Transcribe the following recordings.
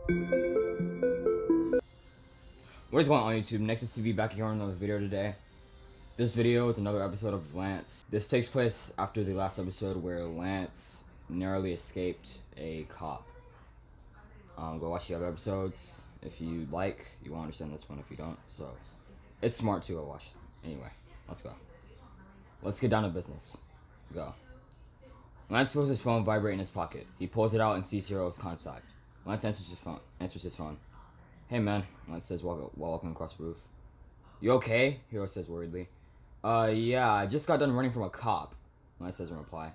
What is going on YouTube? Nexus TV back here on another video today. This video is another episode of Lance. This takes place after the last episode where Lance narrowly escaped a cop. Go watch the other episodes if you like. You won't understand this one if you don't. So it's smart to go watch. Anyway, let's go. Let's get down to business. Go. Lance feels his phone vibrate in his pocket. He pulls it out and sees Hero's contact. Lance answers his phone. Hey man, Lance says while walking across the roof. You okay? Hero says worriedly. Yeah, I just got done running from a cop, Lance says in reply.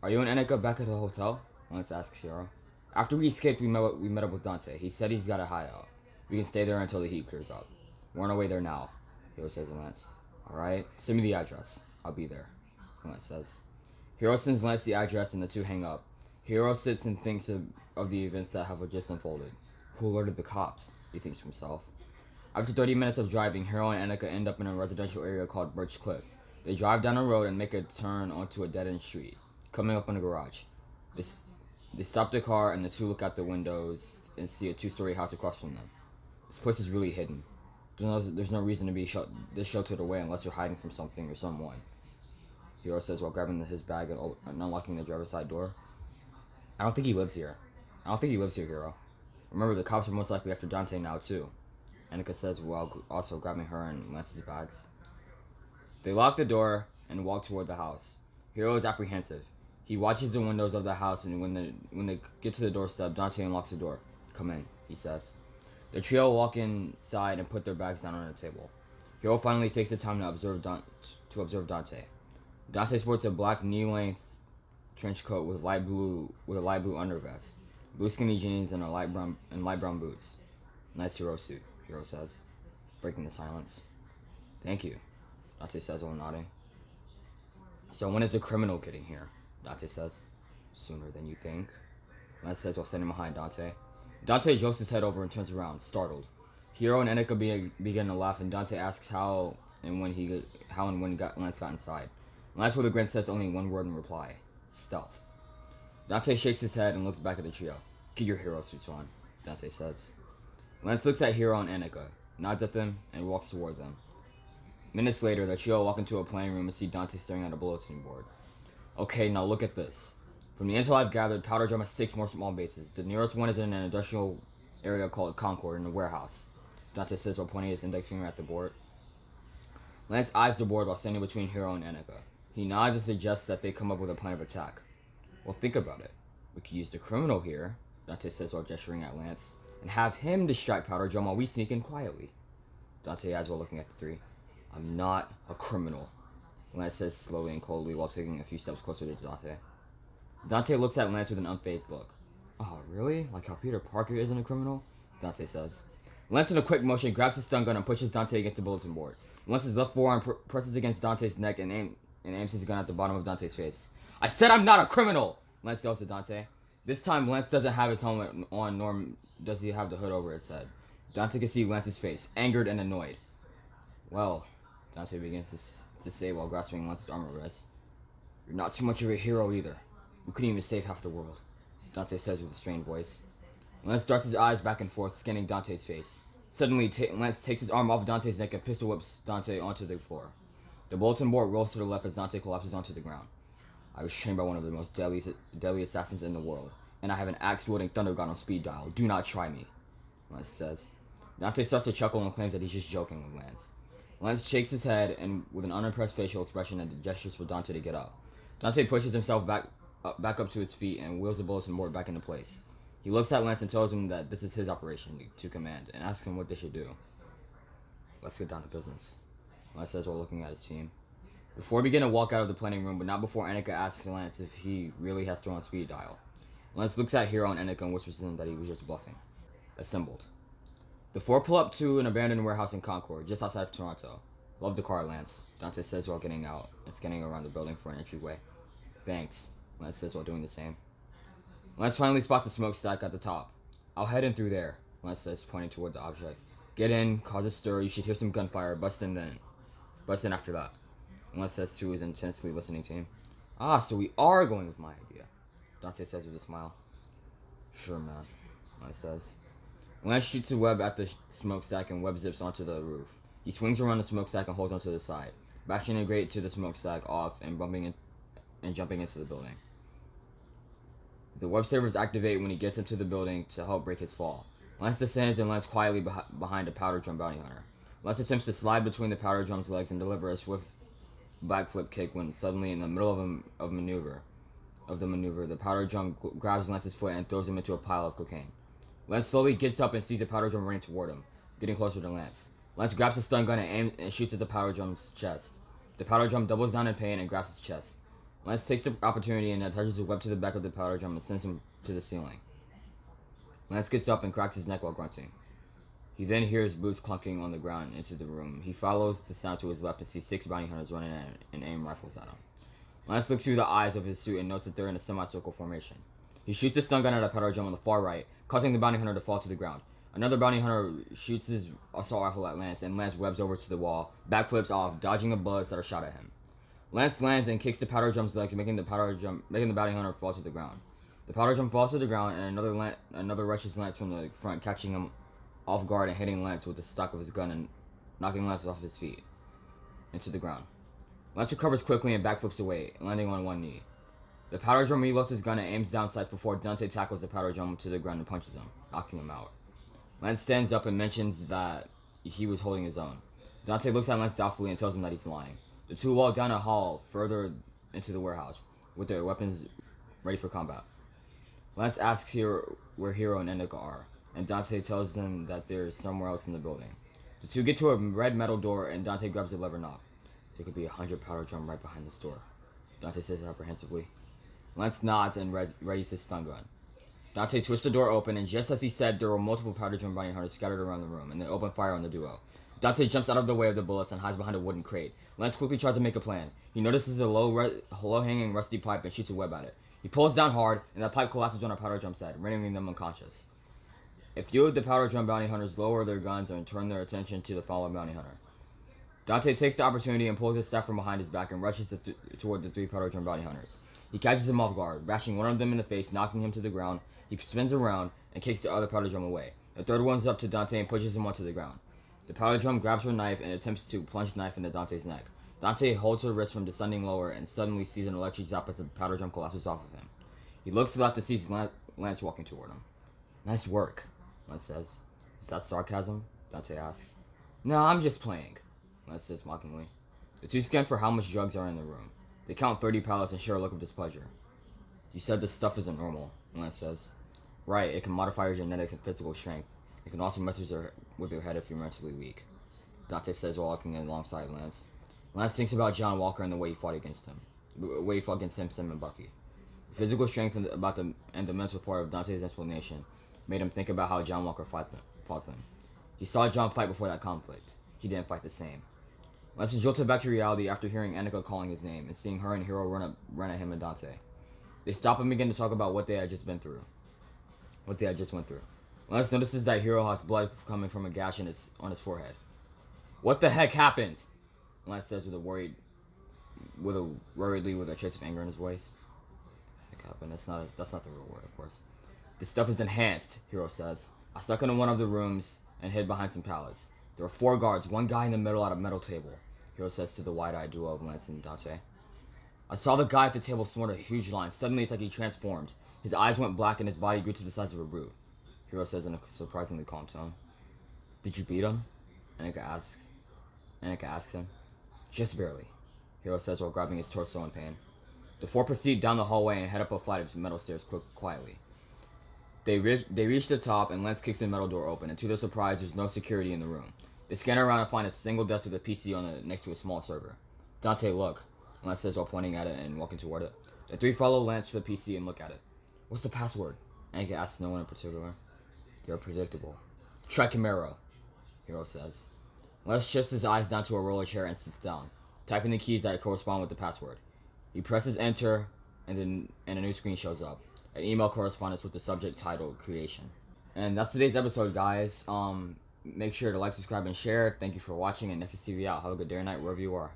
Are you and Annika back at the hotel? Lance asks Hero. After we escaped, we met up with Dante. He said he's got a hideout. We can stay there until the heat clears up. We're on our way there now, Hero says to Lance. Alright, send me the address. I'll be there, Lance says. Hero sends Lance the address and the two hang up. Hero sits and thinks of the events that have just unfolded. Who alerted the cops? He thinks to himself. After 30 minutes of driving, Hero and Annika end up in a residential area called Birch Cliff. They drive down a road and make a turn onto a dead-end street, coming up on a garage. They stop the car and the two look out the windows and see a two-story house across from them. This place is really hidden. There's no reason to be this sheltered away unless you're hiding from something or someone, Hero says while grabbing his bag and unlocking the driver's side door. I don't think he lives here, Hero. Remember, the cops are most likely after Dante now, too, Annika says while also grabbing her and Lance's bags. They lock the door and walk toward the house. Hero is apprehensive. He watches the windows of the house, and when they get to the doorstep, Dante unlocks the door. Come in, he says. The trio walk inside and put their bags down on the table. Hero finally takes the time to observe Dante. Dante sports a black knee-length trench coat with a light blue undervest, blue skinny jeans, and light brown boots. Nice hero suit, Hero says, breaking the silence. Thank you, Dante says while nodding. So when is the criminal getting here? Dante says. Sooner than you think, Lance says while standing behind Dante. Dante jolts his head over and turns around, startled. Hero and Annika begin to laugh, and Dante asks how and when Lance got inside. Lance with a grin says only one word in reply. Stealth. Dante shakes his head and looks back at the trio. Get your hero suits on, Dante says. Lance looks at Hero and Annika, nods at them, and walks toward them. Minutes later, the trio walk into a playing room and see Dante staring at a bulletin board. Okay, now look at this. From the intel I've gathered, Powder Drum has 6 more small bases. The nearest one is in an industrial area called Concord in a warehouse, Dante says while pointing his index finger at the board. Lance eyes the board while standing between Hero and Annika. He nods and suggests that they come up with a plan of attack. Well, think about it. We could use the criminal here, Dante says while gesturing at Lance, and have him distract Powder Drum while we sneak in quietly. Dante adds while looking at the three. I'm not a criminal, Lance says slowly and coldly while taking a few steps closer to Dante. Dante looks at Lance with an unfazed look. Oh, really? Like how Peter Parker isn't a criminal? Dante says. Lance in a quick motion grabs his stun gun and pushes Dante against the bulletin board. Lance's left forearm presses against Dante's neck and aims his gun at the bottom of Dante's face. I said I'm not a criminal! Lance yells to Dante. This time, Lance doesn't have his helmet on, nor does he have the hood over his head. Dante can see Lance's face, angered and annoyed. Well, Dante begins to say while grasping Lance's armor wrist. You're not too much of a hero either. You couldn't even save half the world, Dante says with a strained voice. Lance darts his eyes back and forth, scanning Dante's face. Suddenly, Lance takes his arm off Dante's neck and pistol whips Dante onto the floor. The bulletin board rolls to the left as Dante collapses onto the ground. I was trained by one of the most deadly assassins in the world, and I have an axe-wielding thunder god on speed dial. Do not try me, Lance says. Dante starts to chuckle and claims that he's just joking with Lance. Lance shakes his head and with an unimpressed facial expression and gestures for Dante to get up. Dante pushes himself back up to his feet and wheels the bulletin board back into place. He looks at Lance and tells him that this is his operation to command and asks him what they should do. Let's get down to business, Lance says while looking at his team. The four begin to walk out of the planning room, but not before Annika asks Lance if he really has thrown on speed dial. Lance looks at Hero and Annika and whispers to them that he was just bluffing. Assembled. The four pull up to an abandoned warehouse in Concord, just outside of Toronto. Love the car, Lance, Dante says while getting out and scanning around the building for an entryway. Thanks, Lance says while doing the same. Lance finally spots a smokestack at the top. I'll head in through there, Lance says, pointing toward the object. Get in, cause a stir, you should hear some gunfire, bust in after that, Lance says to his intensely listening team. Ah, so we are going with my idea, Dante says with a smile. Sure, man, Lance says. Lance shoots a web at the smokestack and web zips onto the roof. He swings around the smokestack and holds onto the side, bashing a grate to the smokestack off and jumping into the building. The web servers activate when he gets into the building to help break his fall. Lance descends and lands quietly behind a powder drum bounty hunter. Lance attempts to slide between the powder drum's legs and deliver a swift backflip kick when suddenly, in the middle of the maneuver, the powder drum grabs Lance's foot and throws him into a pile of cocaine. Lance slowly gets up and sees the powder drum running toward him, getting closer to Lance. Lance grabs a stun gun and aims and shoots at the powder drum's chest. The powder drum doubles down in pain and grabs his chest. Lance takes the opportunity and attaches a web to the back of the powder drum and sends him to the ceiling. Lance gets up and cracks his neck while grunting. He then hears boots clunking on the ground into the room. He follows the sound to his left and sees 6 bounty hunters running at and aim rifles at him. Lance looks through the eyes of his suit and notes that they're in a semicircle formation. He shoots the stun gun at a powder drum on the far right, causing the bounty hunter to fall to the ground. Another bounty hunter shoots his assault rifle at Lance, and Lance webs over to the wall, backflips off, dodging the bullets that are shot at him. Lance lands and kicks the powder drum's legs, making the bounty hunter fall to the ground. The powder drum falls to the ground, and another rushes Lance from the front, catching him off guard and hitting Lance with the stock of his gun and knocking Lance off his feet into the ground. Lance recovers quickly and backflips away, landing on one knee. The powder drum reloads his gun and aims down sights before Dante tackles the powder drum to the ground and punches him, knocking him out. Lance stands up and mentions that he was holding his own. Dante looks at Lance doubtfully and tells him that he's lying. The two walk down a hall further into the warehouse, with their weapons ready for combat. Lance asks where Hero and Indica are, and Dante tells them that they're somewhere else in the building. The two get to a red metal door, and Dante grabs the lever knob. There could be 100 powder drum right behind this door, Dante says apprehensively. Lance nods and readies his stun gun. Dante twists the door open, and just as he said, there were multiple powder drum bounty hunters scattered around the room, and they open fire on the duo. Dante jumps out of the way of the bullets and hides behind a wooden crate. Lance quickly tries to make a plan. He notices a low-hanging rusty pipe and shoots a web at it. He pulls down hard, and the pipe collapses on a powder drum's head, rendering them unconscious. A few of the powder drum bounty hunters lower their guns and turn their attention to the fallen bounty hunter. Dante takes the opportunity and pulls his staff from behind his back and rushes toward the 3 powder drum bounty hunters. He catches him off guard, bashing one of them in the face, knocking him to the ground. He spins around and kicks the other powder drum away. The third one's up to Dante and pushes him onto the ground. The powder drum grabs her knife and attempts to plunge the knife into Dante's neck. Dante holds her wrist from descending lower and suddenly sees an electric zap as the powder drum collapses off of him. He looks left and sees Lance walking toward him. "Nice work," Lance says. "Is that sarcasm?" Dante asks. "No, I'm just playing," Lance says mockingly. The two scan for how much drugs are in the room. They count 30 pallets and share a look of displeasure. "You said this stuff isn't normal," Lance says. "Right, it can modify your genetics and physical strength. It can also mess with your head if you're mentally weak," Dante says while walking alongside Lance. Lance thinks about John Walker and the way he fought against him. Sam, and Bucky. The physical strength and the mental part of Dante's explanation made him think about how John Walker fought them. He saw John fight before that conflict. He didn't fight the same. Lance is jolted back to reality after hearing Annika calling his name and seeing her and Hero run at him and Dante. They stop and begin to talk about what they had just went through. Lance notices that Hero has blood coming from a gash on his forehead. "What the heck happened?" Lance says worriedly with a trace of anger in his voice. "Heck happened? That's not the real word, of course." "This stuff is enhanced," Hero says. "I stuck into one of the rooms and hid behind some pallets. There were 4 guards, one guy in the middle at a metal table," Hero says to the wide-eyed duo of Lance and Dante. "I saw the guy at the table snort a huge line. Suddenly it's like he transformed. His eyes went black and his body grew to the size of a brute," Hero says in a surprisingly calm tone. "Did you beat him?" Annika asks him. "Just barely," Hero says while grabbing his torso in pain. The 4 proceed down the hallway and head up a flight of metal stairs quietly. They reach the top and Lance kicks the metal door open, and to their surprise there's no security in the room. They scan around and find a single desk with a PC on it next to a small server. "Dante, look," Lance says while pointing at it and walking toward it. The 3 follow Lance to the PC and look at it. "What's the password?" Annika asks no one in particular. "You're predictable. Try Camaro," Hero says. Lance shifts his eyes down to a roller chair and sits down, typing the keys that correspond with the password. He presses enter and a new screen shows up. An email correspondence with the subject titled Creation. And that's today's episode, guys. Make sure to like, subscribe, and share. Thank you for watching, and Nexus TV out. Have a good day or night wherever you are.